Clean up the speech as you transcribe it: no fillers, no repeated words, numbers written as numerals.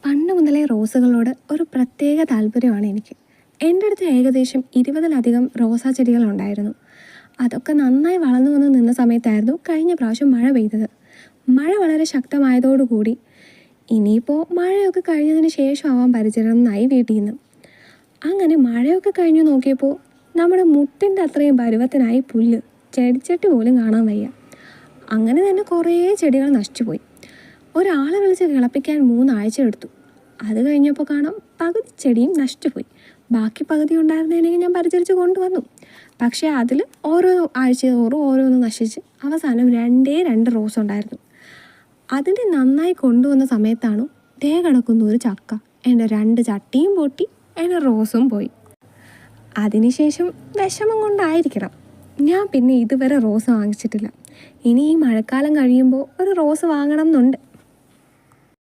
പണ്ട് മുതലേ റോസുകളോട് ഒരു പ്രത്യേക താല്പര്യമാണ് എനിക്ക്. എൻ്റെ അടുത്ത് ഏകദേശം 20-ലധികം റോസാ ചെടികളുണ്ടായിരുന്നു. അതൊക്കെ നന്നായി വളർന്നു വന്ന് നിന്ന സമയത്തായിരുന്നു കഴിഞ്ഞ പ്രാവശ്യം മഴ പെയ്തത്. മഴ വളരെ ശക്തമായതോടുകൂടി ഇനിയിപ്പോൾ മഴയൊക്കെ കഴിഞ്ഞതിന് ശേഷമാവാൻ പരിചരണം എന്നായി വീട്ടിൽ നിന്ന്. അങ്ങനെ മഴയൊക്കെ കഴിഞ്ഞ് നോക്കിയപ്പോൾ നമ്മുടെ മുട്ടിൻ്റെ അത്രയും പരുവത്തിനായി പുല്ല്, ചെടിച്ചട്ടി പോലും കാണാൻ വയ്യ. അങ്ങനെ തന്നെ കുറേ ചെടികൾ നശിച്ചുപോയി. ഒരാളെ വിളിച്ച് കിളപ്പിക്കാൻ 3 ആഴ്ച എടുത്തു. അത് കഴിഞ്ഞപ്പോൾ കാണാം പകുതി ചെടിയും നശിച്ചുപോയി. ബാക്കി പകുതി ഉണ്ടായിരുന്നതിനെങ്കിൽ ഞാൻ പരിചരിച്ച് കൊണ്ടുവന്നു. പക്ഷേ അതിൽ ഓരോ ആഴ്ച തോറും ഓരോന്ന് നശിച്ച് അവസാനം 2 റോസ് ഉണ്ടായിരുന്നു. അതിനെ നന്നായി കൊണ്ടുവന്ന സമയത്താണ് കിടക്കുന്ന ഒരു ചക്ക. എൻ്റെ 2 ചട്ടിയും പൊട്ടി, എൻ്റെ റോസും പോയി. അതിനുശേഷം വിഷമം കൊണ്ടായിരിക്കണം ഞാൻ പിന്നെ ഇതുവരെ റോസ് വാങ്ങിച്ചിട്ടില്ല. ഇനി ഈ മഴക്കാലം കഴിയുമ്പോൾ ഒരു റോസ് വാങ്ങണം എന്നുണ്ട്.